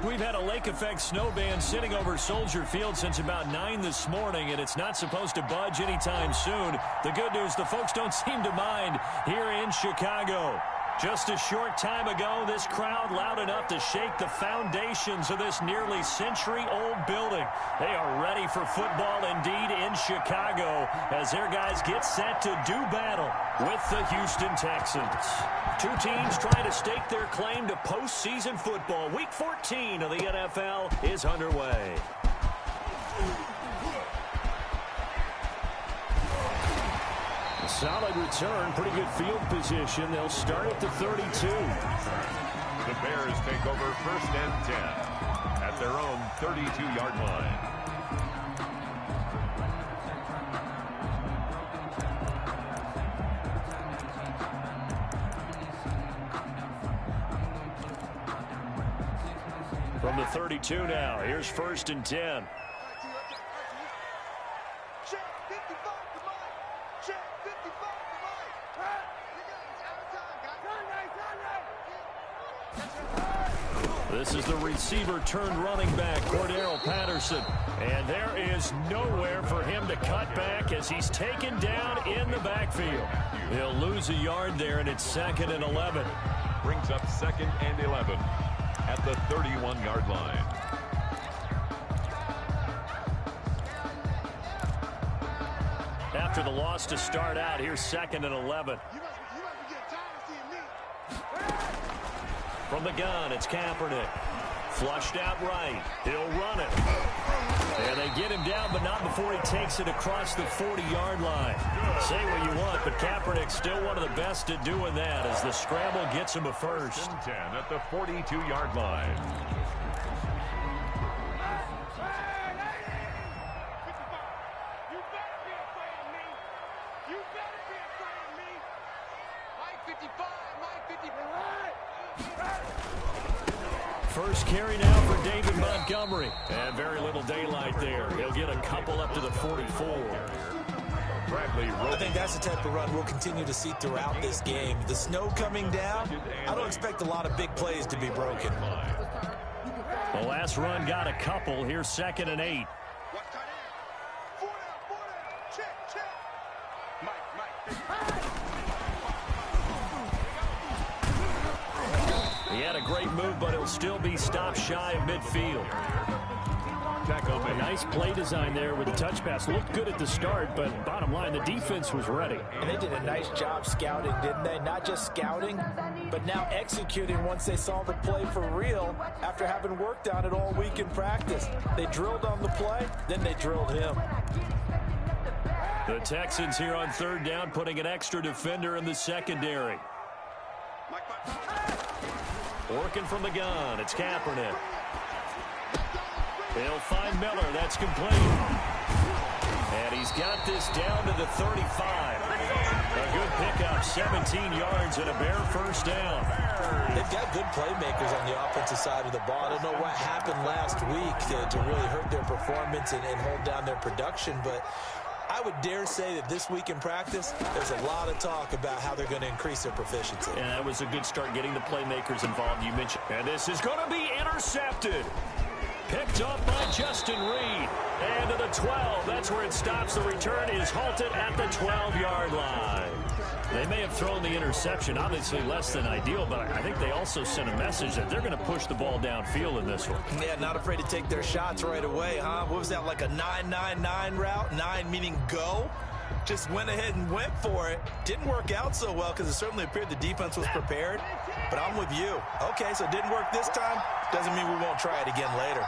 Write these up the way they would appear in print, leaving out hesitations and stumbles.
We've had a lake effect snow band sitting over Soldier Field since about 9 this morning, and it's not supposed to budge anytime soon. The good news, the folks don't seem to mind here in Chicago. Just a short time ago, this crowd loud enough to shake the foundations of this nearly century-old building. They are ready for football indeed in Chicago as their guys get set to do battle with the Houston Texans. Two teams trying to stake their claim to postseason football. Week 14 of the NFL is underway. Solid return, pretty good field position. They'll start at the 32. The Bears take over 1st and 10 at their own 32-yard line. From the 32 now, here's 1st and 10. This is the receiver turned running back, Cordero Patterson. And there is nowhere for him to cut back as he's taken down in the backfield. He'll lose a yard there, and it's 2nd and 11. Brings up 2nd and 11 at the 31-yard line. After the loss to start out, here's 2nd and 11. From the gun, it's Kaepernick. Flushed out right. He'll run it. And they get him down, but not before he takes it across the 40-yard line. Say what you want, but Kaepernick's still one of the best at doing that as the scramble gets him a first. 1st and 10 at the 42-yard line. First carry now for David Montgomery. And very little daylight there. He'll get a couple up to the 44. I think that's the type of run we'll continue to see throughout this game. The snow coming down, I don't expect a lot of big plays to be broken. The last run got a couple. Here's 2nd and 8. He had a great move, but he'll still be stopped shy of midfield. A nice play design there with the touch pass. Looked good at the start, but bottom line, the defense was ready. And they did a nice job scouting, didn't they? Not just scouting, but now executing once they saw the play for real after having worked on it all week in practice. They drilled on the play, then they drilled him. The Texans here on 3rd down, putting an extra defender in the secondary. Working from the gun, it's Kaepernick. They'll find Miller. That's complete. And he's got this down to the 35. A good pickup, 17 yards and a Bear first down. They've got good playmakers on the offensive side of the ball. I don't know what happened last week to really hurt their performance and hold down their production, but I would dare say that this week in practice, there's a lot of talk about how they're going to increase their proficiency. And that was a good start getting the playmakers involved, you mentioned. And this is going to be intercepted. Picked up by Justin Reed. And to the 12. That's where it stops. The return is halted at the 12-yard line. They may have thrown the interception, obviously less than ideal, but I think they also sent a message that they're going to push the ball downfield in this one. Yeah, not afraid to take their shots right away, huh? What was that, like a 9-9-9 route? 9 meaning go? Just went ahead and went for it. Didn't work out so well because it certainly appeared the defense was prepared. But I'm with you. Okay, so it didn't work this time. Doesn't mean we won't try it again later.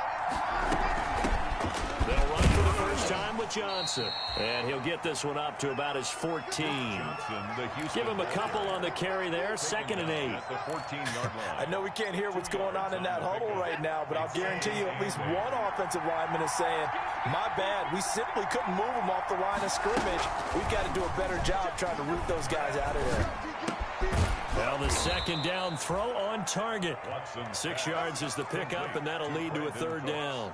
They'll run for the first time with Johnson. And he'll get this one up to about his 14. Give him a couple on the carry there. 2nd and 8. I know we can't hear what's going on in that huddle right now, but I'll guarantee you at least one offensive lineman is saying, my bad, we simply couldn't move them off the line of scrimmage. We've got to do a better job trying to root those guys out of there. Well, the 2nd down throw on target. 6 yards is the pickup, and that'll lead to a 3rd down.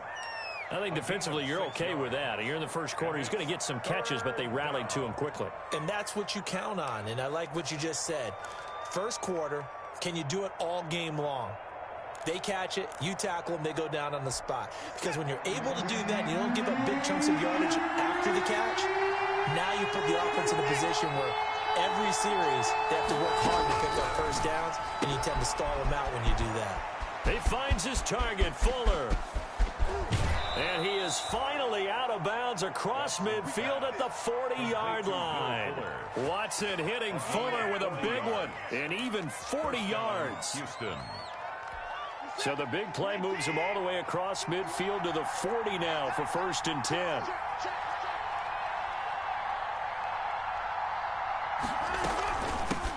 I think defensively you're okay with that. Here in the first quarter, he's going to get some catches, but they rallied to him quickly. And that's what you count on, and I like what you just said. First quarter, can you do it all game long? They catch it, you tackle them, they go down on the spot. Because when you're able to do that and you don't give up big chunks of yardage after the catch, now you put the offense in a position where every series they have to work hard to pick up first downs, and you tend to stall them out when you do that. He finds his target, Fuller. And he is finally out of bounds across midfield at the 40-yard line. Watson hitting Fuller with a big one, and even 40 yards. Houston. So the big play moves him all the way across midfield to the 40 now for 1st and 10.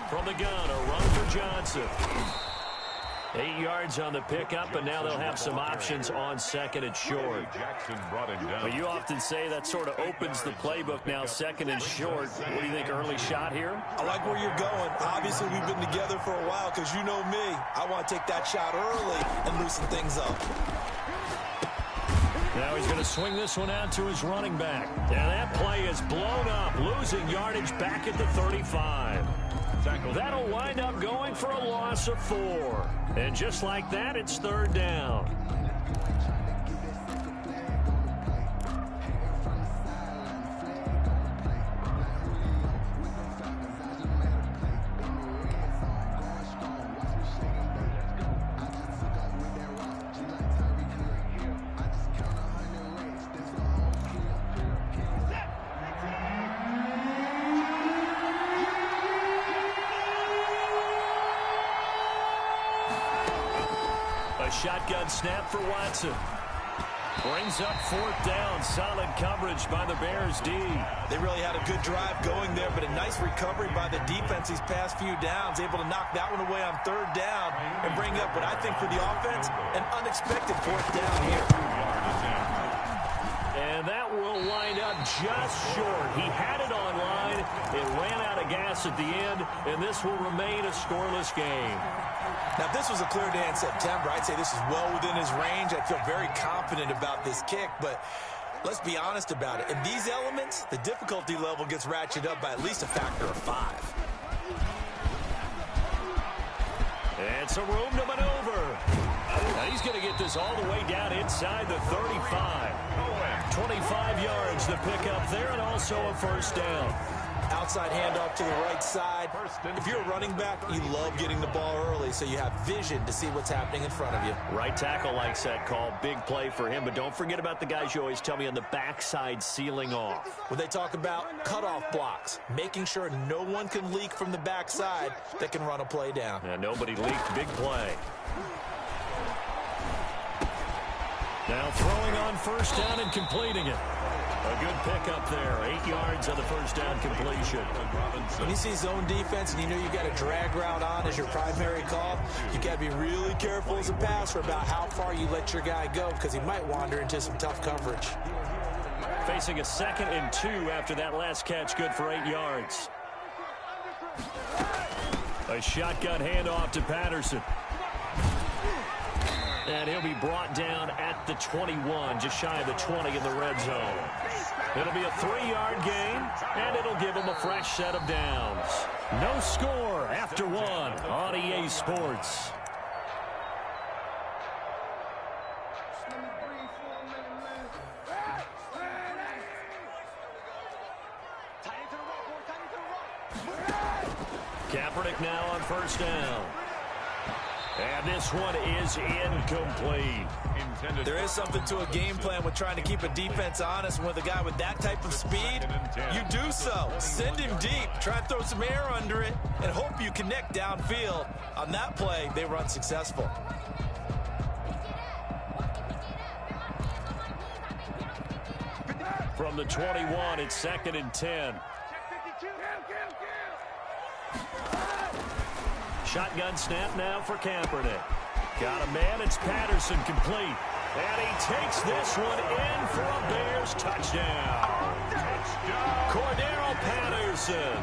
From the gun, a run for Johnson. 8 yards on the pickup, and now they'll have some options on 2nd and short. Jackson brought him down. But you often say that sort of opens the playbook now, 2nd and short. What do you think, early shot here? I like where you're going. Obviously, we've been together for a while because you know me. I want to take that shot early and loosen things up. Now he's going to swing this one out to his running back. And that play is blown up, losing yardage back at the 35. That'll wind up going for a loss of 4. And just like that, it's 3rd down. Shotgun snap for Watson. Brings up 4th down. Solid coverage by the Bears D. They really had a good drive going there, but a nice recovery by the defense these past few downs. Able to knock that one away on 3rd down and bring up what I think for the offense, an unexpected 4th down here. And that will wind up just short. He had it on line. It ran out of gas at the end, and this will remain a scoreless game. Now, if this was a clear day in September, I'd say this is well within his range. I feel very confident about this kick, but let's be honest about it. In these elements, the difficulty level gets ratcheted up by at least a factor of 5. And some room to maneuver. Now he's going to get this all the way down inside the 35. 25 yards to pick up there, and also a 1st down. Outside handoff to the right side. If you're a running back, you love getting the ball early so you have vision to see what's happening in front of you. Right tackle likes that call. Big play for him, but don't forget about the guys you always tell me on the backside sealing off. When they talk about cutoff blocks, making sure no one can leak from the backside that can run a play down. Yeah, nobody leaked. Big play. Now throwing on 1st down and completing it. A good pickup there. 8 yards on the 1st down completion. When you see zone defense and you know you got a drag route on as your primary call, you got to be really careful as a passer about how far you let your guy go because he might wander into some tough coverage. Facing a 2nd and 2 after that last catch, good for 8 yards. A shotgun handoff to Patterson. And he'll be brought down at the 21, just shy of the 20 in the red zone. It'll be a 3-yard gain, and it'll give him a fresh set of downs. No score after 1 on EA Sports. Kaepernick now on 1st down. And this one is incomplete. There is something to a game plan with trying to keep a defense honest. With a guy with that type of speed, you do so. Send him deep. Try and throw some air under it and hope you connect downfield. On that play, they were unsuccessful. From the 21, it's 2nd and 10. Shotgun snap now for Kaepernick. Got a man, it's Patterson complete. And he takes this one in for a Bears touchdown. Cordero Patterson,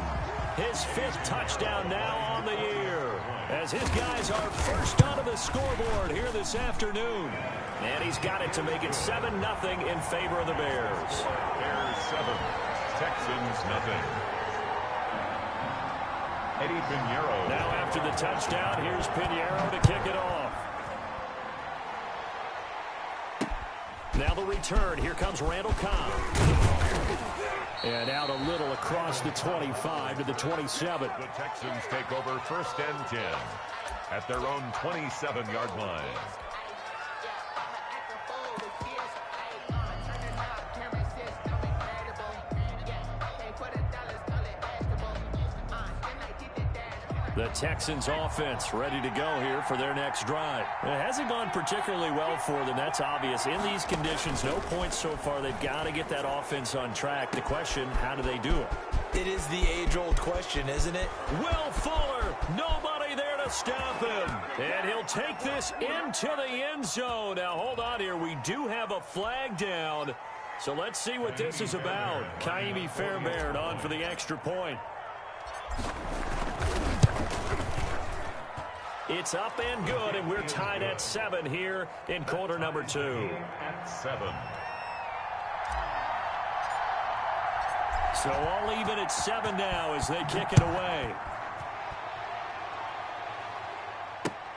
his 5th touchdown now on the year. As his guys are first onto the scoreboard here this afternoon. And he's got it to make it 7-0 in favor of the Bears. Bears 7, Texans nothing. Eddie Pinheiro. Now after the touchdown, here's Pinheiro to kick it off. Now the return. Here comes Randall Cobb. And out a little across the 25 to the 27. The Texans take over 1st and 10 at their own 27-yard line. The Texans offense ready to go here for their next drive. It hasn't gone particularly well for them. That's obvious. In these conditions, no points so far. They've got to get that offense on track. The question, how do they do it? It is the age-old question, isn't it? Will Fuller, nobody there to stop him. And he'll take this into the end zone. Now, hold on here. We do have a flag down. So let's see what this is about. Ka'imi Fairbairn on for the extra point. It's up and good, and we're tied at 7 here in quarter number 2. At 7. So all even at 7 now as they kick it away.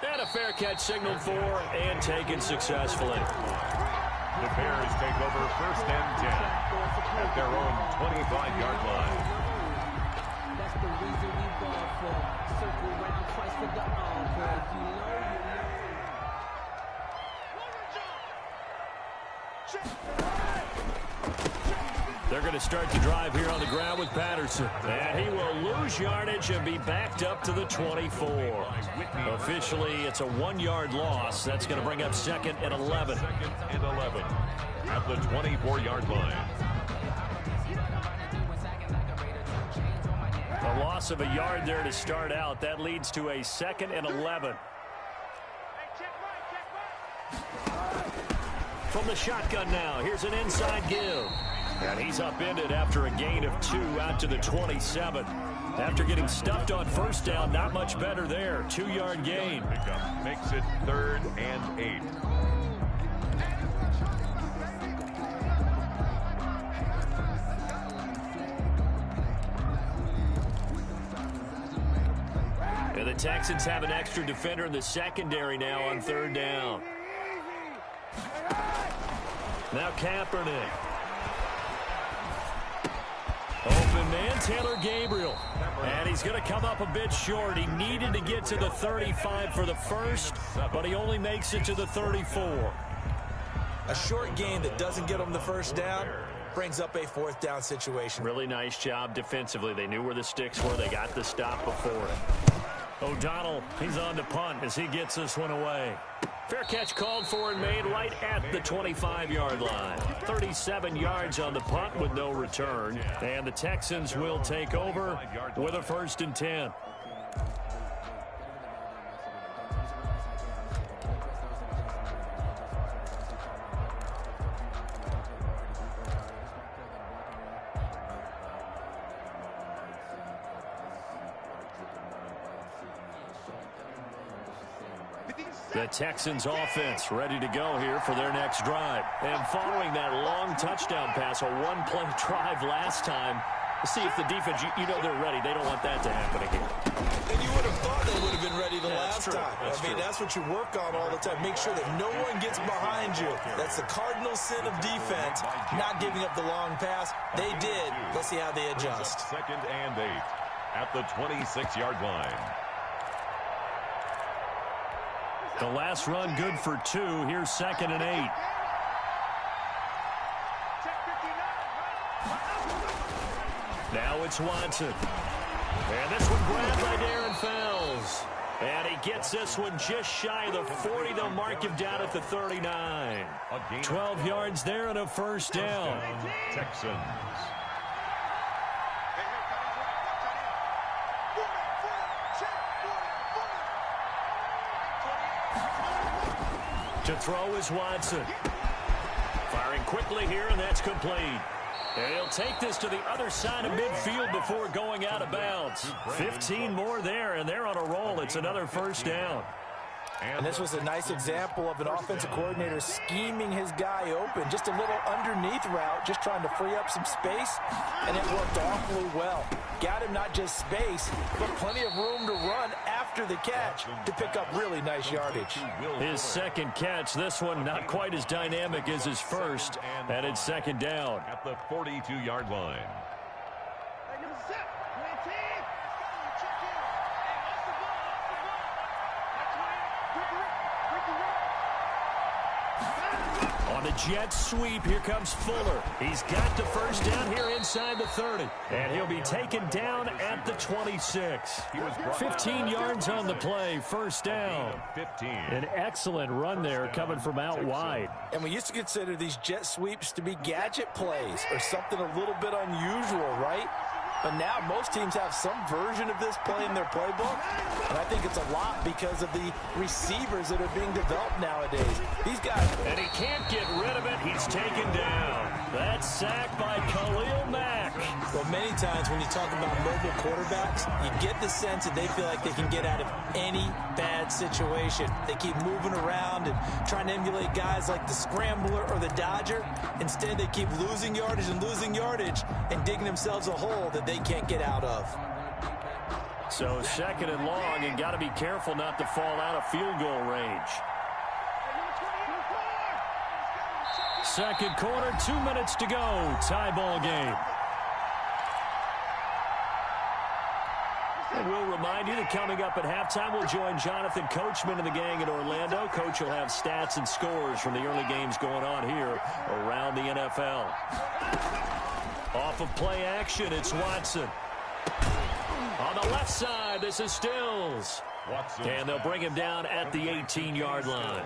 And a fair catch signaled for and taken successfully. The Bears take over 1st and 10 at their own 25-yard line. That's the reason we ball for. Circle round twice for the encore. If you know, They're going to start the drive here on the ground with Patterson. And he will lose yardage and be backed up to the 24. Officially, it's a 1-yard loss. That's going to bring up 2nd and 11. 2nd and 11 at the 24-yard line. A loss of a yard there to start out. That leads to a 2nd and 11. From the shotgun now, here's an inside give. And he's upended after a gain of 2 out to the 27. After getting stuffed on 1st down, not much better there. 2-yard gain. Pickup makes it 3rd and 8. And the Texans have an extra defender in the secondary now on 3rd down. Now Kaepernick. Open man, Taylor Gabriel. And he's going to come up a bit short. He needed to get to the 35 for the first, but he only makes it to the 34. A short gain that doesn't get him the 1st down brings up a 4th down situation. Really nice job defensively. They knew where the sticks were. They got the stop before it. O'Donnell, he's on to punt as he gets this one away. Fair catch called for and made right at the 25-yard line. 37 yards on the punt with no return. And the Texans will take over with a 1st and 10. The Texans offense ready to go here for their next drive. And following that long touchdown pass, a 1-play drive last time, let's see if the defense, you know they're ready. They don't want that to happen again. And you would have thought they would have been ready the last time. That's what you work on all the time. Make sure that no one gets behind you. That's the cardinal sin of defense, not giving up the long pass. They did. Let's see how they adjust. 2nd and 8 at the 26-yard line. The last run good for 2. Here's 2nd and 8. Now it's Watson. And this one grabbed by Darren Fells. And he gets this one just shy of the 40. They'll mark him down at the 39. 12 yards there and a 1st down. Texans. To throw is Watson. Firing quickly here, and that's complete. And he'll take this to the other side of midfield before going out of bounds. 15 more there, and they're on a roll. It's another 1st down. And this was a nice example of an offensive coordinator scheming his guy open. Just a little underneath route, just trying to free up some space, and it worked awfully well. Got him not just space, but plenty of room to run after after the catch to pick up really nice yardage. His second catch, this one not quite as dynamic as his first, and it's second down. At the 42-yard line. On the jet sweep, here comes Fuller. He's got the first down here inside the 30. And he'll be taken down at the 26. 15 yards on the play, first down. 15. An excellent run there coming from out wide. And we used to consider these jet sweeps to be gadget plays or something a little bit unusual, right? But now most teams have some version of this play in their playbook. And I think it's a lot because of the receivers that are being developed nowadays. These guys... And he can't get rid of it. He's taken down. That's sacked by Khalil Mack. Well, many times when you talk about mobile quarterbacks, you get the sense that they feel like they can get out of any bad situation. They keep moving around and trying to emulate guys like the Scrambler or the Dodger. Instead, they keep losing yardage and digging themselves a hole that they can't get out of. So second and long, and got to be careful not to fall out of field goal range. Second quarter, 2 minutes to go. Tie ball game. And we'll remind you that coming up at halftime, we'll join Jonathan Coachman and the gang in Orlando. Coach will have stats and scores from the early games going on here around the NFL. Off of play action, it's Watson. On the left side, this is Stills. And they'll bring him down at the 18-yard line.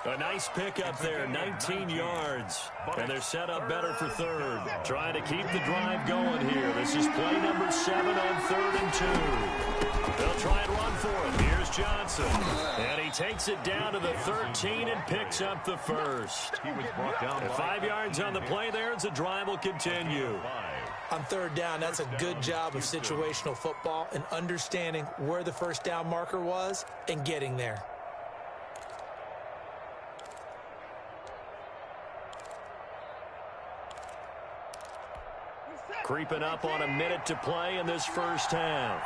A nice pickup there, 19 yards. And they're set up better for third. Trying to keep the drive going here. This is play number 7 on 3rd and 2. They'll try and run for him. Here's Johnson. And he takes it down to the 13 and picks up the first. He was brought down And 5 yards on the play there as the drive will continue. On third down, that's a good job of situational football and understanding where the first down marker was and getting there. Creeping up on a minute to play in this first half.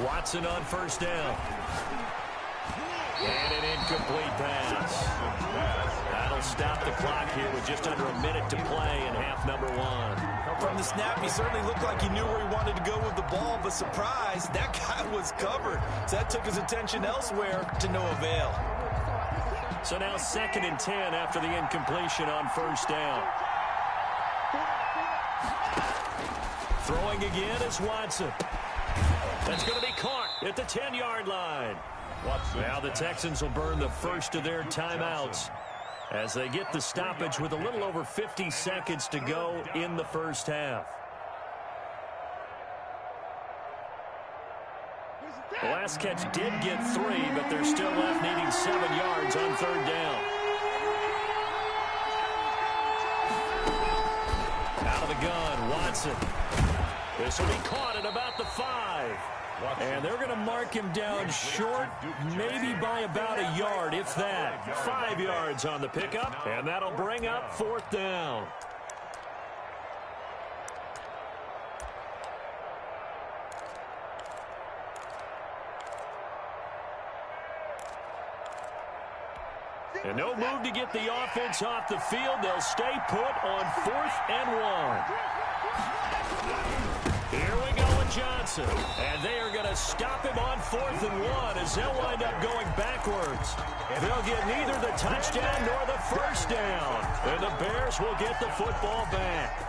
Watson on first down. And an incomplete pass. That'll stop the clock here with just under a minute to play in half number 1. From the snap, he certainly looked like he knew where he wanted to go with the ball, but surprise, that guy was covered. So that took his attention elsewhere to no avail. So now 2nd and 10 after the incompletion on first down. Throwing again is Watson. That's going to be caught at the 10-yard line. Now the Texans will burn the first of their timeouts as they get the stoppage with a little over 50 seconds to go in the first half. The last catch did get 3, but they're still left needing 7 yards on third down. Out of the gun, Watson. This will be caught at about the 5. And they're going to mark him down short, maybe by about a yard, if that. 5 yards on the pickup, and that'll bring up 4th down. And no move to get the offense off the field. They'll stay put on 4th and 1. Here we go with Johnson. And they are going to stop him on 4th and 1 as they'll wind up going backwards. They'll get neither the touchdown nor the first down. And the Bears will get the football back.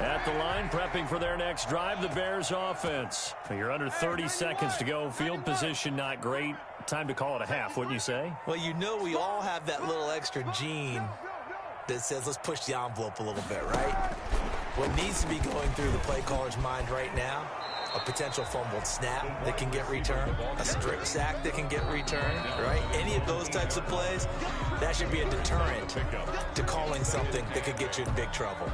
At the line, prepping for their next drive, the Bears offense. You're under 30 seconds to go. Field position not great. Time to call it a half, wouldn't you say? Well, you know we all have that little extra gene that says let's push the envelope a little bit, right? What needs to be going through the play caller's mind right now, a potential fumbled snap that can get returned, a strip sack that can get returned, right? Any of those types of plays, that should be a deterrent to calling something that could get you in big trouble.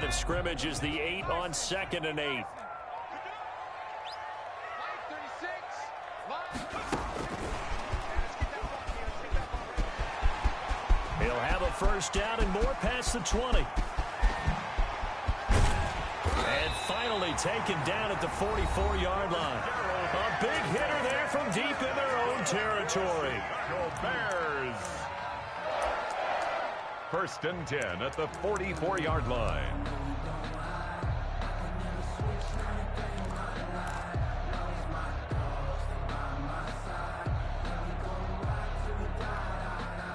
of scrimmage is the 8 on 2nd and 8. He'll have a first down and more past the 20. And finally taken down at the 44-yard line. A big hitter there from deep in their own territory. Go Bears. First and 10 at the 44-yard line.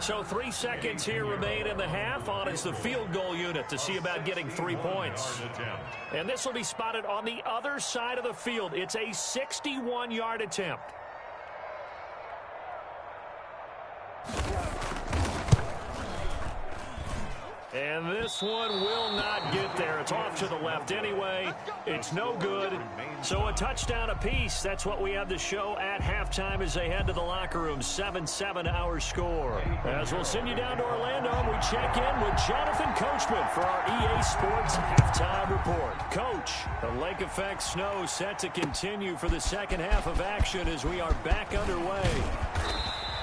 So 3 seconds here remain in the half. On is the field goal unit to see about getting 3 points. And this will be spotted on the other side of the field. It's a 61-yard attempt. And this one will not get there. It's off to the left anyway. It's no good. So a touchdown apiece. That's what we have to show at halftime as they head to the locker room. 7-7 our score. As we'll send you down to Orlando, we check in with Jonathan Coachman for our EA Sports Halftime Report. Coach, the lake effect snow set to continue for the second half of action as we are back underway.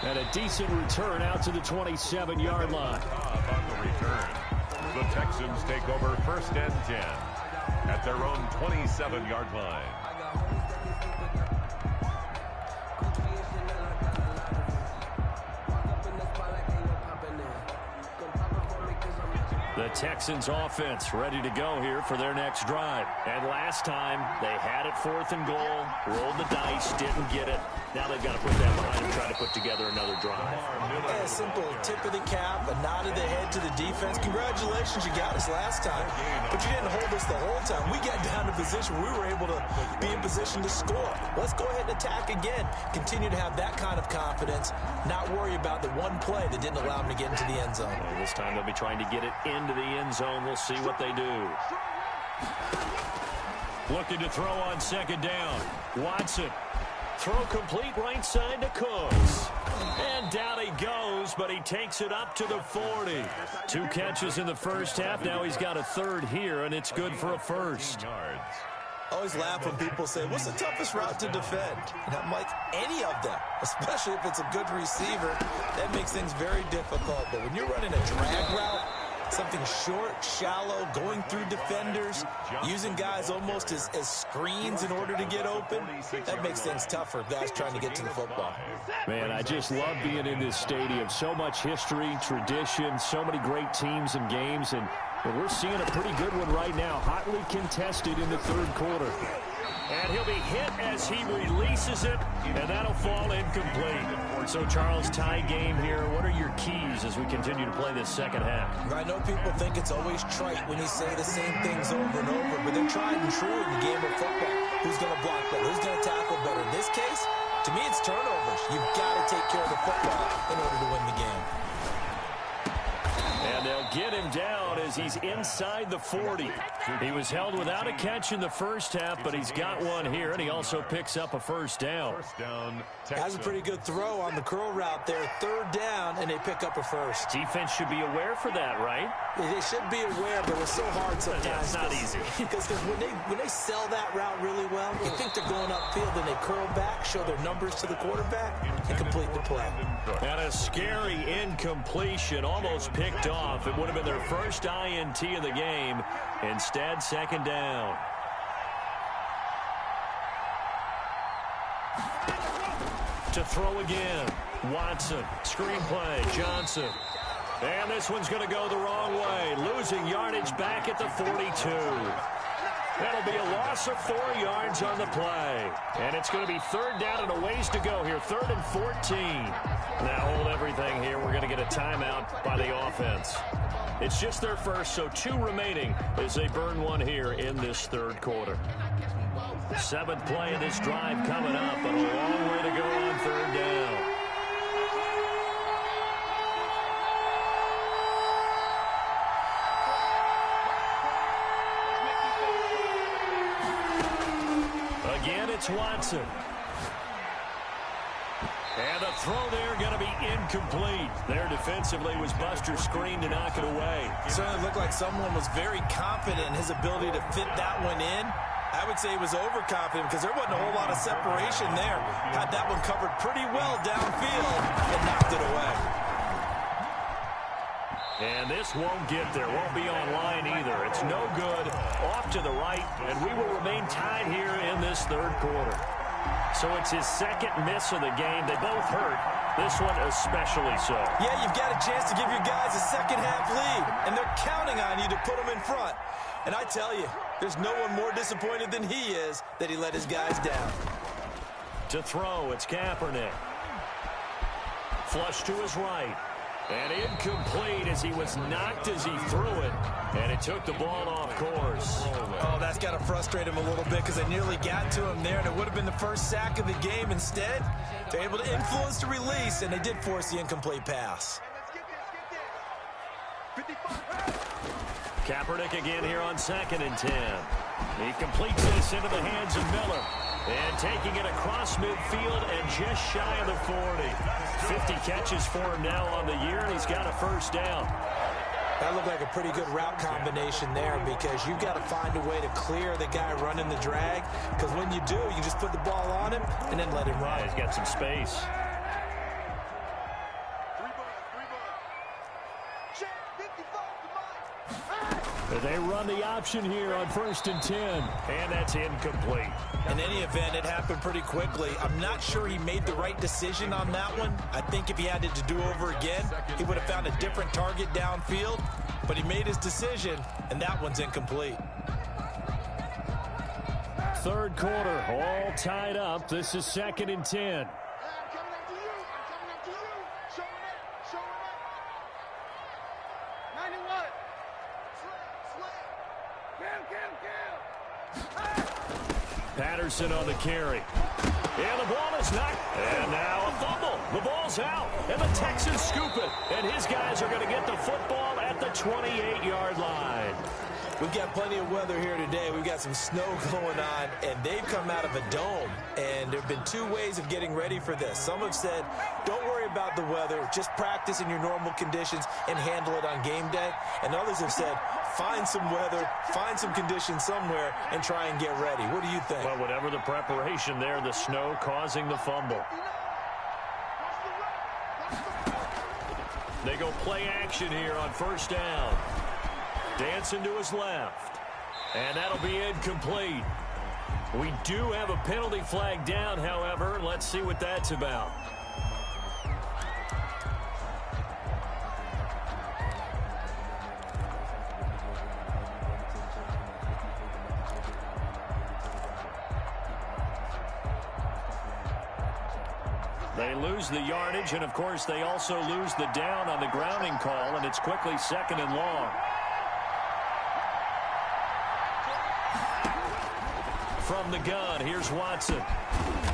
And a decent return out to the 27-yard line. On the return, the Texans take over first and 10 at their own 27-yard line. The Texans offense ready to go here for their next drive. And last time they had it 4th and goal, rolled the dice, didn't get it. Now they've got to put that behind and try to put together another drive. Yeah, a simple tip of the cap, a nod of the head to the defense. Congratulations, you got us last time, but you didn't hold us the whole time. We got down to position where we were able to be in position to score. Let's go ahead and attack again. Continue to have that kind of confidence, not worry about the one play that didn't allow them to get into the end zone. Well, this time they'll be trying to get it into the end zone. We'll see what they do. Looking to throw on second down. Watson. Throw complete right side to Cooks. And down he goes, but he takes it up to the 40. 2 catches in the first half. Now he's got a third here, and it's good for a first. I always laugh when people say, what's the toughest route to defend? And I'm like, any of them, especially if it's a good receiver. That makes things very difficult. But when you're running a drag route, something short, shallow, going through defenders, using guys almost as screens in order to get open, that makes things tough for guys trying to get to the football. Man, I just love being in this stadium. So much history, tradition, so many great teams and games, and we're seeing a pretty good one right now, hotly contested in the third quarter. And he'll be hit as he releases it, and that'll fall incomplete. So, Charles, tie game here. What are your keys as we continue to play this second half? I know people think it's always trite when you say the same things over and over, but they're tried and true in the game of football. Who's going to block better? Who's going to tackle better? In this case, to me, it's turnovers. You've got to take care of the football in order to win the game. And they'll get him down as he's inside the 40. He was held without a catch in the first half, but he's got one here, and he also picks up a first down. That's a pretty good throw on the curl route there. Third down, and they pick up a first. Defense should be aware for that, right? They should be aware, but it's so hard sometimes. Yeah, it's not easy. Because when they sell that route really well, you think they're going upfield, and they curl back, show their numbers to the quarterback, and complete the play. And a scary incompletion, almost picked off. It would have been their first INT of the game. Instead, second down. To throw again. Watson. Screenplay. Johnson. And this one's going to go the wrong way. Losing yardage back at the 42. That'll be a loss of 4 yards on the play. And it's going to be third down and a ways to go here. 3rd and 14. Now hold everything here. We're going to get a timeout by the offense. It's just their first, so 2 remaining as they burn one here in this third quarter. 7th play of this drive coming up, but a long way to go on third down. Again, it's Watson. And the throw there going to be incomplete. There defensively was Buster screened to knock it away. It certainly looked like someone was very confident in his ability to fit that one in. I would say he was overconfident because there wasn't a whole lot of separation there. Had that one covered pretty well downfield and knocked it away. And this won't get there. Won't be online either. It's no good. Off to the right, and we will remain tied here in this third quarter. So it's his second miss of the game. They both hurt. This one especially so. Yeah, you've got a chance to give your guys a second-half lead, and they're counting on you to put them in front. And I tell you, there's no one more disappointed than he is that he let his guys down. To throw, it's Kaepernick. Flush to his right. And incomplete as he was knocked as he threw it. And it took the ball off course. Oh, that's got to frustrate him a little bit because they nearly got to him there, and it would have been the first sack of the game. Instead, they're able to influence the release, and they did force the incomplete pass. Kaepernick again here on 2nd and 10. He completes this into the hands of Miller. And taking it across midfield and just shy of the 40. 50 catches for him now on the year, and he's got a first down. That looked like a pretty good route combination there because you've got to find a way to clear the guy running the drag, because when you do, you just put the ball on him and then let him run. He's got some space. They run the option here on 1st and 10. And that's incomplete. In any event, it happened pretty quickly. I'm not sure he made the right decision on that one. I think if he had it to do over again, he would have found a different target downfield. But he made his decision, and that one's incomplete. Third quarter, all tied up. This is 2nd and 10. Patterson on the carry. And the ball is knocked. And now a fumble. The ball's out. And the Texans scoop it. And his guys are going to get the football at the 28-yard line. We've got plenty of weather here today. We've got some snow going on, and they've come out of a dome. And there have been two ways of getting ready for this. Some have said, don't worry about the weather. Just practice in your normal conditions and handle it on game day. And others have said, find some weather, find some conditions somewhere, and try and get ready. What do you think? Well, whatever the preparation there, the snow causing the fumble. They go play action here on 1st down. Dancing to his left. And that'll be incomplete. We do have a penalty flag down, however. Let's see what that's about. They lose the yardage, and of course they also lose the down on the grounding call, and it's quickly 2nd and long. From the gun, here's Watson.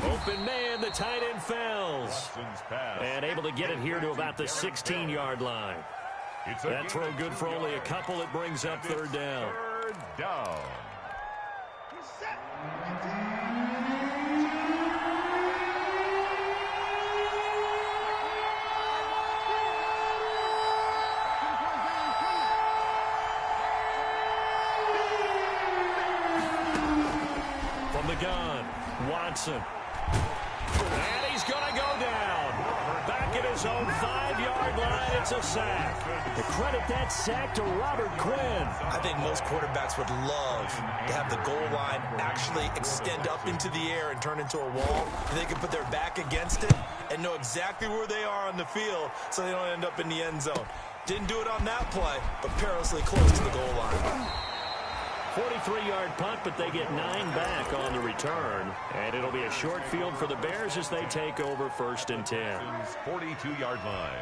Open man, the tight end fails. And able to get it here to about the 16-yard line. That throw good for only a couple. It brings up 3rd down. 3rd down. Gun, Watson. And he's going to go down. Back at his own 5-yard line, it's a sack. To credit that sack to Robert Quinn. I think most quarterbacks would love to have the goal line actually extend up into the air and turn into a wall. And they can put their back against it and know exactly where they are on the field so they don't end up in the end zone. Didn't do it on that play, but perilously close to the goal line. 43-yard punt, but they get 9 back on the return. And it'll be a short field for the Bears as they take over 1st and 10. 42-yard line.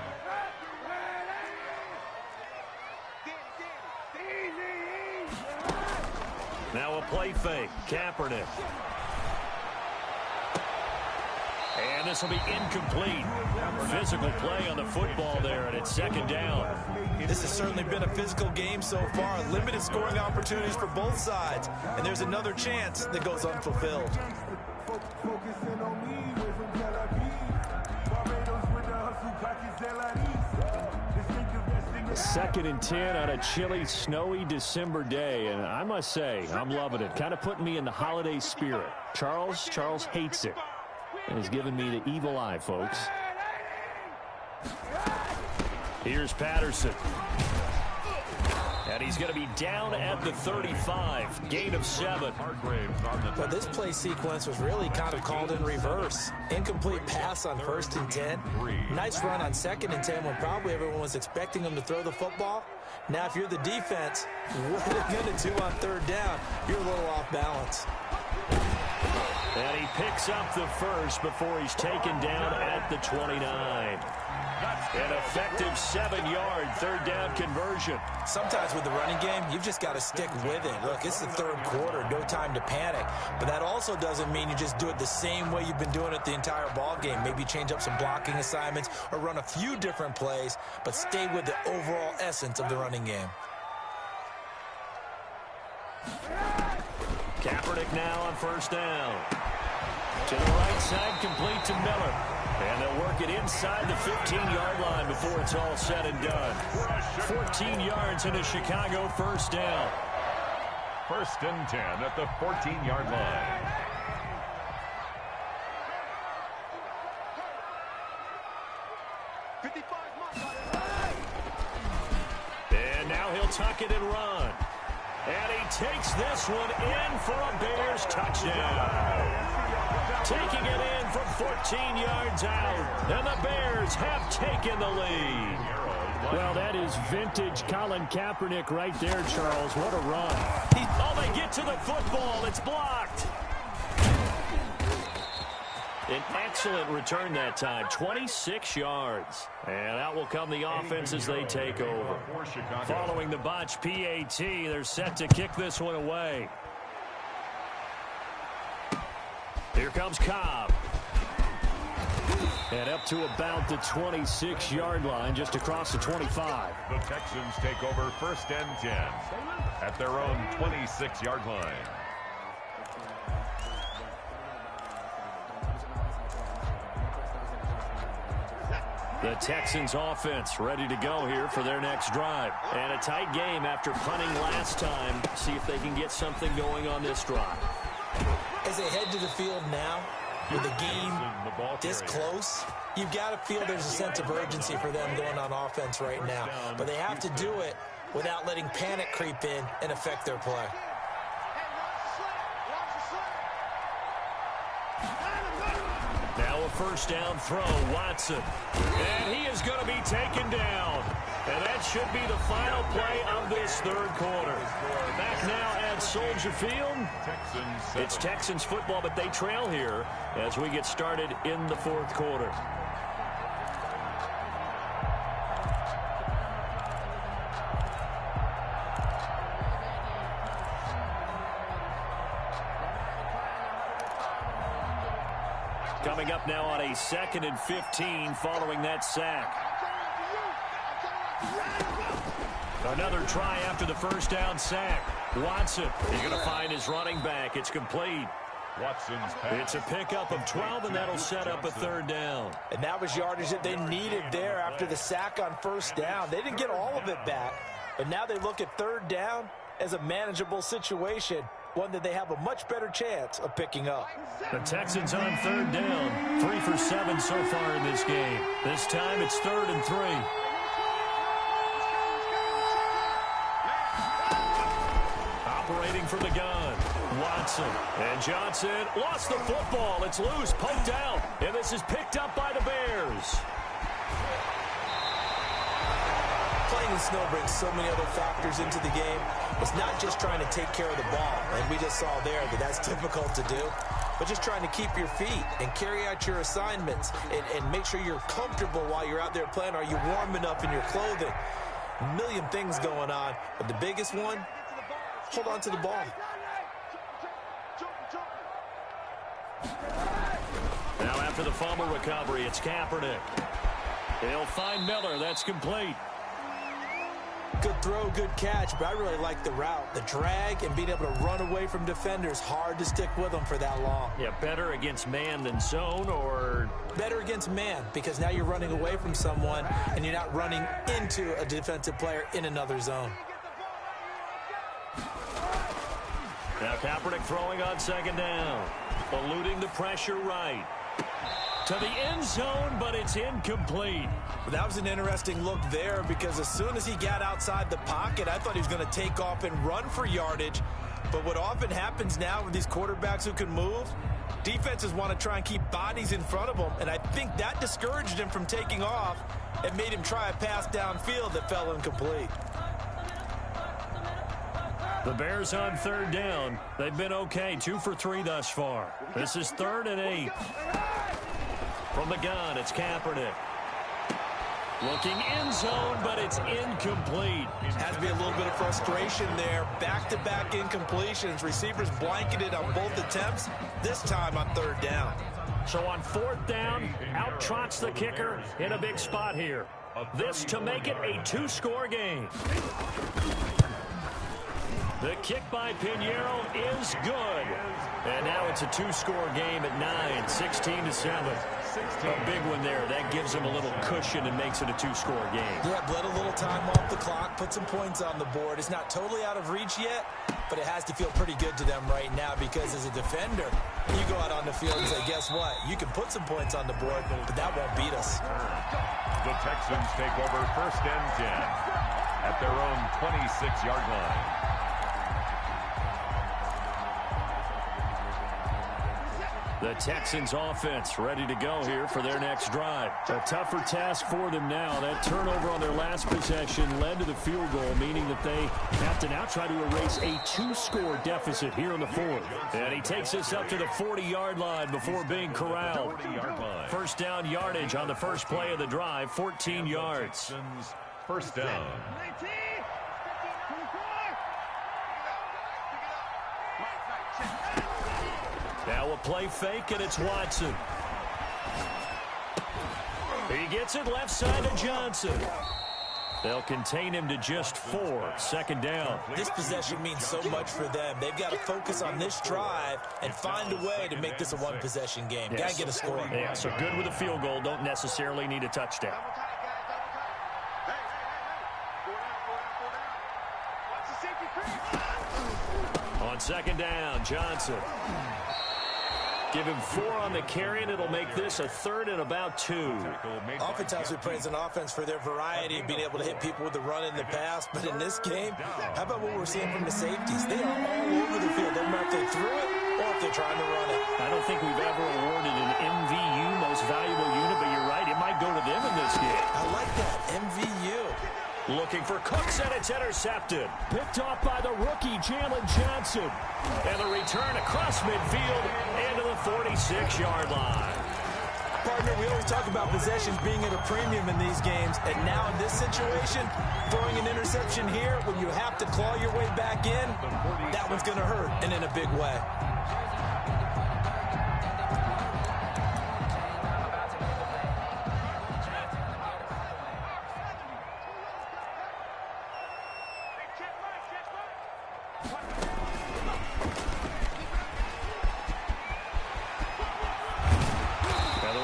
Now a play fake. Kaepernick. And this will be incomplete. Physical play on the football there, and it's 2nd down. This has certainly been a physical game so far. Limited scoring opportunities for both sides. And there's another chance that goes unfulfilled. Second and 10 on a chilly, snowy December day. And I must say, I'm loving it. Kind of putting me in the holiday spirit. Charles hates it. And he's giving me the evil eye, folks. Here's Patterson. And he's going to be down at the 35. Gain of 7. But this play sequence was really kind of called in reverse. Incomplete pass on 1st and 10. Nice run on 2nd and 10 when probably everyone was expecting him to throw the football. Now, if you're the defense, what are they going to do on 3rd down? You're a little off balance. And he picks up the first before he's taken down at the 29. An effective 7-yard 3rd down conversion. Sometimes with the running game, you've just got to stick with it. Look, it's the 3rd quarter, no time to panic. But that also doesn't mean you just do it the same way you've been doing it the entire ball game. Maybe change up some blocking assignments or run a few different plays, but stay with the overall essence of the running game. Kaepernick now on 1st down. To the right side, complete to Miller. And they'll work it inside the 15-yard line before it's all said and done. 14 yards into Chicago, 1st down. 1st and 10 at the 14-yard line. And now he'll tuck it and run. And he takes this one in for a Bears touchdown. Taking it in from 14 yards out. And the Bears have taken the lead. Well, that is vintage Colin Kaepernick right there, Charles. What a run. Oh, they get to the football. It's blocked. An excellent return that time. 26 yards. And out will come the offense as they take over. Following the botch PAT, they're set to kick this one away. Here comes Cobb. And up to about the 26-yard line, just across the 25. The Texans take over 1st and 10 at their own 26-yard line. The Texans offense ready to go here for their next drive. And a tight game after punting last time. See if they can get something going on this drive. As they head to the field now, with the game this close, you've got to feel there's a sense of urgency for them going on offense right now. But they have to do it without letting panic creep in and affect their play. Now a 1st down throw, Watson. And he is going to be taken down. And that should be the final play of this 3rd quarter. Back now at Soldier Field. It's Texans football, but they trail here as we get started in the 4th quarter. Coming up now on a 2nd and 15 following that sack. Another try after the 1st down sack. Watson is going to find his running back. It's complete. Watson's pass. It's a pickup of 12, and that'll set up a 3rd down. And that was yardage that they needed there after the sack on 1st down. They didn't get all of it back, but now they look at 3rd down as a manageable situation, one that they have a much better chance of picking up. The Texans on 3rd down. 3 for 7 so far in this game. This time it's 3rd and 3. Operating from the gun, Watson. And Johnson lost the football. It's loose, poked out. And this is picked up by the Bears. Playing in snow brings so many other factors into the game. It's not just trying to take care of the ball, and we just saw there that that's difficult to do, but just trying to keep your feet and carry out your assignments and make sure you're comfortable while you're out there playing. Are you warm enough in your clothing? A million things going on, but the biggest one, hold on to the ball. Now after the fumble recovery, it's Kaepernick. They'll find Miller. That's complete. Good throw, good catch, but I really like the route. The drag and being able to run away from defenders, hard to stick with them for that long. Yeah, better against man than zone, or? Better against man, because now you're running away from someone and you're not running into a defensive player in another zone. Now Kaepernick throwing on second down. Eluding the pressure right. To the end zone, but it's incomplete. That was an interesting look there because as soon as he got outside the pocket, I thought he was going to take off and run for yardage. But what often happens now with these quarterbacks who can move, defenses want to try and keep bodies in front of them, and I think that discouraged him from taking off and made him try a pass downfield that fell incomplete. The Bears on third down. They've been okay, 2 for 3 thus far. This is 3rd and 8. From the gun, it's Kaepernick. Looking end zone, but it's incomplete. Has to be a little bit of frustration there. Back-to-back incompletions. Receivers blanketed on both attempts, this time on third down. So on 4th down, out trots the kicker in a big spot here. This to make it a 2-score game. The kick by Pinheiro is good. And now it's a 2-score game at 9, 16-7. A big one there. That gives them a little cushion and makes it a 2-score game. Yeah, bled a little time off the clock, put some points on the board. It's not totally out of reach yet, but it has to feel pretty good to them right now because as a defender, you go out on the field and say, guess what? You can put some points on the board, but that won't beat us. The Texans take over 1st and 10 at their own 26-yard line. The Texans offense ready to go here for their next drive. A tougher task for them now. That turnover on their last possession led to the field goal, meaning that they have to now try to erase a 2-score deficit here in the 4th. And he takes us up to the 40-yard line before being corralled. 1st down yardage on the first play of the drive, 14 yards. 1st down. Now a play fake, and it's Watson. He gets it left side to Johnson. They'll contain him to just 4. 2nd down. This possession means so much for them. They've got to focus on this drive and find a way to make this a one-possession game. Yes. Got to get a score. Yeah, so good with a field goal. Don't necessarily need a touchdown. On 2nd down, Johnson. Give him 4 on the carry, and it'll make this a 3rd and about 2. Oftentimes we praise an offense for their variety of being able to hit people with the run in the pass, but in this game, how about what we're seeing from the safeties? They are all over the field. Doesn't matter if they threw it or if they're trying to run it. I don't think we've ever awarded an MVU, most valuable unit, but you're right, it might go to them in this game. I like that, MVU. Looking for Cooks, and it's intercepted. Picked off by the rookie, Jalen Johnson. And the return across midfield into the 46-yard line. Partner, we always talk about possessions being at a premium in these games, and now in this situation, throwing an interception here when you have to claw your way back in, that one's going to hurt, and in a big way.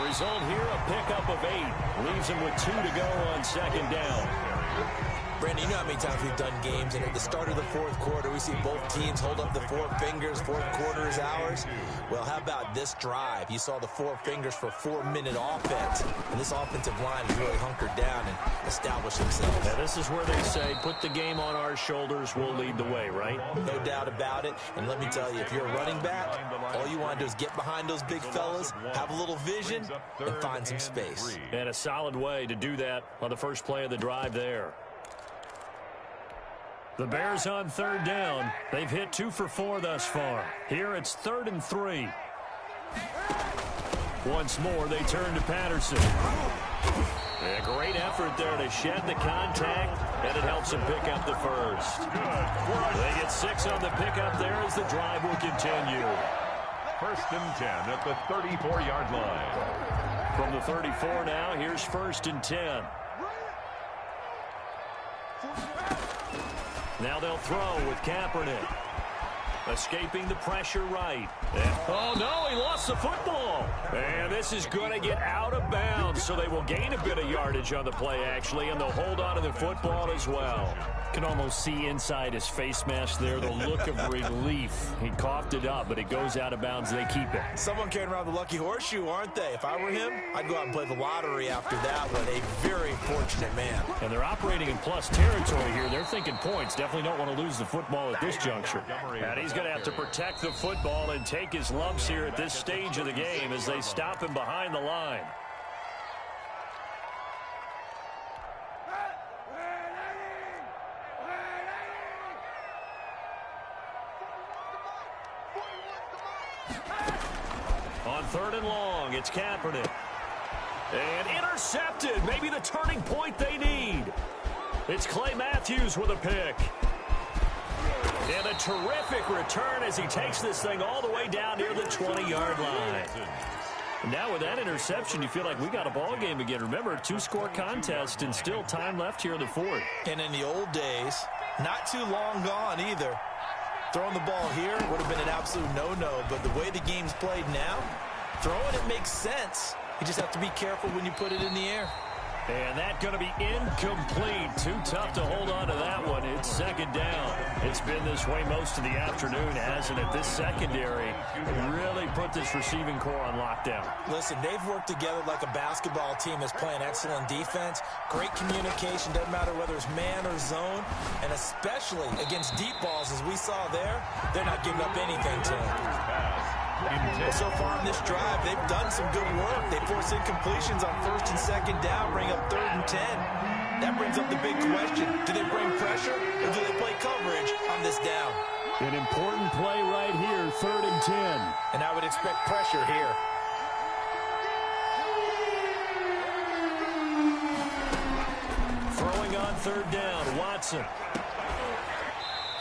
Result here, a pickup of 8. Leaves him with 2 to go on 2nd down. Brandon, you know how many times we've done games, and at the start of the 4th quarter, we see both teams hold up the 4 fingers, 4th quarter is ours. Well, how about this drive? You saw the 4 fingers for 4-minute offense, and this offensive line has really hunkered down and established themselves. Now, this is where they say, put the game on our shoulders, we'll lead the way, right? No doubt about it, and let me tell you, if you're a running back, all you want to do is get behind those big fellas, have a little vision, and find some space. And a solid way to do that on the first play of the drive there. The Bears on 3rd down. They've hit 2 for 4 thus far. Here it's 3rd and 3. Once more, they turn to Patterson. A great effort there to shed the contact, and it helps him pick up the first. They get 6 on the pickup there as the drive will continue. 1st and 10 at the 34-yard line. From the 34 now, here's 1st and 10. Now they'll throw with Kaepernick. Escaping the pressure right. Oh, no, he lost the football. And this is going to get out of bounds, so they will gain a bit of yardage on the play, actually, and they'll hold on to the football as well. Can almost see inside his face mask there the look of relief. He coughed it up, but it goes out of bounds. They keep it. Someone carrying around the lucky horseshoe, aren't they? If I were him, I'd go out and play the lottery after that one. A very fortunate man. And they're operating in plus territory here. They're thinking points. Definitely don't want to lose the football at this juncture. And he's going to have to protect the football and take his lumps here at this stage of the game as they stop him behind the line. On 3rd and long, it's Kaepernick. And intercepted. Maybe the turning point they need. It's Clay Matthews with a pick. And a terrific return as he takes this thing all the way down near the 20-yard line. Now with that interception, you feel like we got a ball game again. Remember, 2-score contest and still time left here in the 4th. And in the old days, not too long gone either. Throwing the ball here would have been an absolute no-no, but the way the game's played now, throwing it makes sense. You just have to be careful when you put it in the air. And that's going to be incomplete. Too tough to hold on to that one. It's 2nd down. It's been this way most of the afternoon, hasn't it? This secondary really put this receiving core on lockdown. Listen, they've worked together like a basketball team that's playing excellent defense. Great communication, doesn't matter whether it's man or zone. And especially against deep balls, as we saw there, they're not giving up anything to them. Well, so far in this drive, they've done some good work. They force incompletions on 1st and 2nd down, bring up 3rd and 10. That brings up the big question. Do they bring pressure or do they play coverage on this down? An important play right here, 3rd and 10. And I would expect pressure here. Throwing on 3rd down, Watson.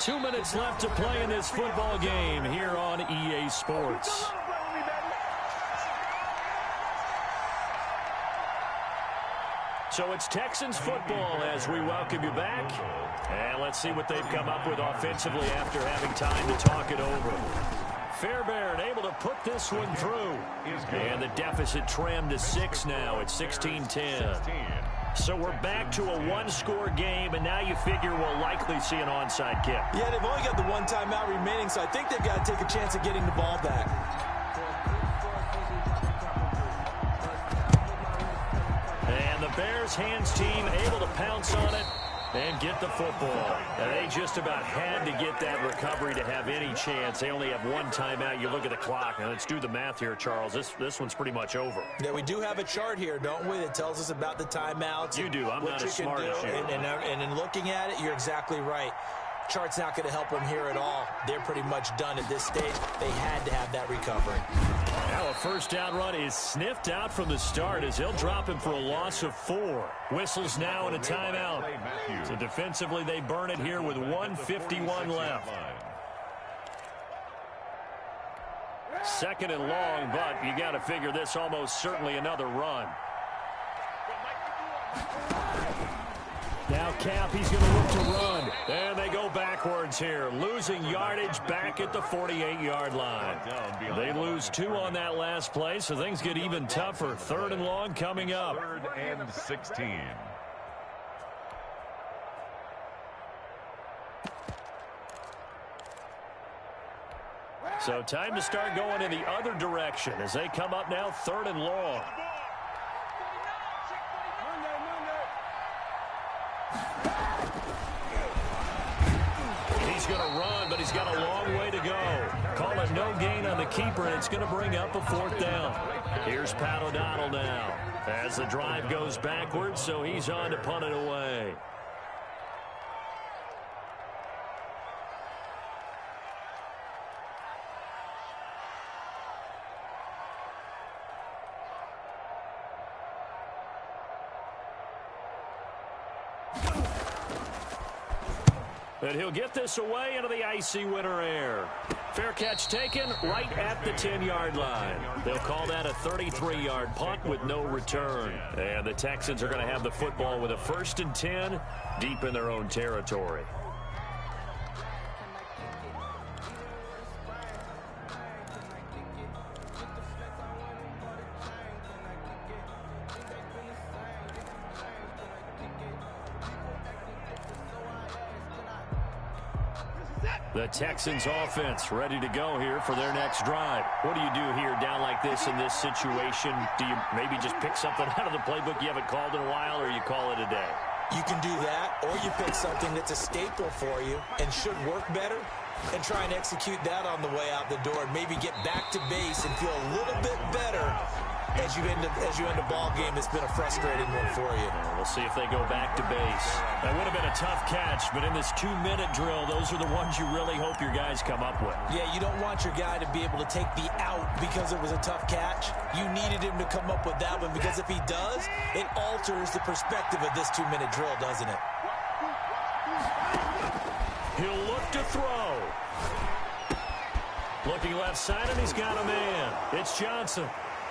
2 minutes left to play in this football game here on EA Sports. So it's Texans football as we welcome you back. And let's see what they've come up with offensively after having time to talk it over. Fairbairn able to put this one through. And the deficit trimmed to 6 now at 16-10. So we're back to a 1-score game, and now you figure we'll likely see an onside kick. Yeah, they've only got the 1 timeout remaining, so I think they've got to take a chance at getting the ball back. And the Bears hands team able to pounce on it and get the football. And they just about had to get that recovery to have any chance. They only have 1 timeout. You look at the clock. Now let's do the math here, Charles. This one's pretty much over. Yeah, we do have a chart here, don't we, that tells us about the timeouts. You do. I'm not as smart as you. And in looking at it, you're exactly right. Chart's not going to help them here at all. They're pretty much done at this stage. They had to have that recovery. Now a 1st down run is sniffed out from the start as he'll drop him for a loss of 4. Whistles now in a timeout. So defensively they burn it here with 1:51 left. 2nd and long, but you got to figure this almost certainly another run. Now Cap, he's going to look to run. And they go backwards here, losing yardage back at the 48-yard line. They lose 2 on that last play, so things get even tougher. 3rd and long coming up. 3rd and 16. So time to start going in the other direction as they come up now 3rd and long. He's going to run, but he's got a long way to go. Call it no gain on the keeper, and it's going to bring up a 4th down. Here's Pat O'Donnell now as the drive goes backwards, so he's on to punt it away. But he'll get this away into the icy winter air. Fair catch taken right at the 10-yard line. They'll call that a 33-yard punt with no return. And the Texans are going to have the football with a 1st and 10 deep in their own territory. The Texans offense ready to go here for their next drive. What do you do here down like this in this situation? Do you maybe just pick something out of the playbook you haven't called in a while, or you call it a day? You can do that, or you pick something that's a staple for you and should work better and try and execute that on the way out the door and maybe get back to base and feel a little bit better as you end a ball game that's been a frustrating one for you. We'll see if they go back to base. That would have been a tough catch, but in this 2-minute drill, those are the ones you really hope your guys come up with. Yeah, you don't want your guy to be able to take the out because it was a tough catch. You needed him to come up with that one, because if he does, it alters the perspective of this 2-minute drill, doesn't it? He'll look to throw. Looking left side, and he's got a man. It's Johnson.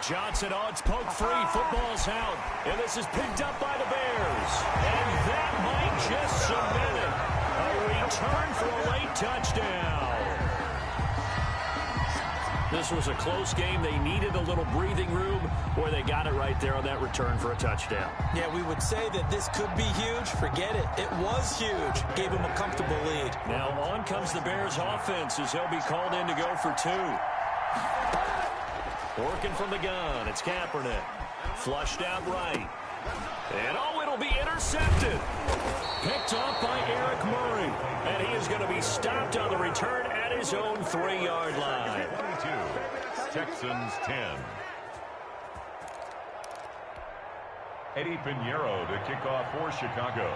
Johnson, it's poke free. Football's out. And this is picked up by the Bears. And that might just cement it. A return for a late touchdown. This was a close game. They needed a little breathing room, where they got it right there on that return for a touchdown. Yeah, we would say that this could be huge. Forget it. It was huge. Gave him a comfortable lead. Now on comes the Bears offense as he'll be called in to go for 2. Working from the gun, it's Kaepernick. Flushed out right. And it'll be intercepted. Picked off by Eric Murray. And he is going to be stopped on the return at his own 3-yard line. 22, Texans 10. Eddie Pinheiro to kick off for Chicago.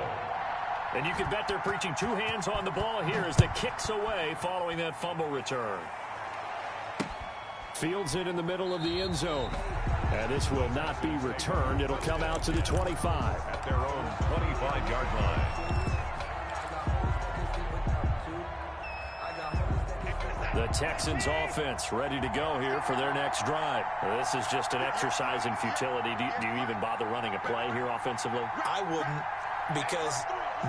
And you can bet they're preaching 2 hands on the ball here as the kick's away following that fumble return. Fields it in the middle of the end zone. And this will not be returned. It'll come out to the 25. At their own 25-yard line. The Texans offense ready to go here for their next drive. This is just an exercise in futility. Do you even bother running a play here offensively? I wouldn't, because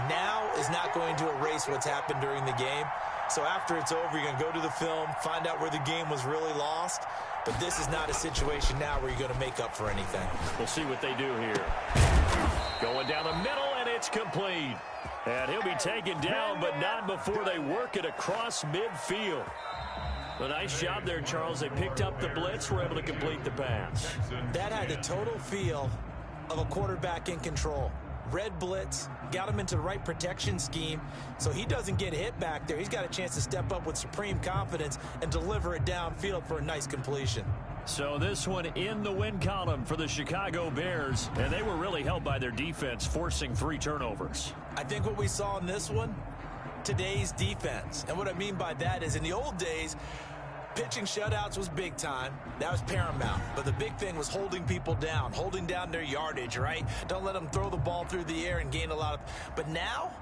now is not going to erase what's happened during the game. So after it's over, you're going to go to the film, find out where the game was really lost. But this is not a situation now where you're going to make up for anything. We'll see what they do here. Going down the middle, and it's complete. And he'll be taken down, but not before they work it across midfield. A nice job there, Charles. They picked up the blitz, were able to complete the pass. That had the total feel of a quarterback in control. Red blitz, got him into the right protection scheme, so he doesn't get hit back there. He's got a chance to step up with supreme confidence and deliver it downfield for a nice completion. So this one in the win column for the Chicago Bears, and they were really helped by their defense, forcing 3 turnovers. I think what we saw in this one, today's defense. And what I mean by that is, in the old days, pitching shutouts was big time. That was paramount. But the big thing was holding people down, holding down their yardage, right? Don't let them throw the ball through the air and gain a lot of... But now,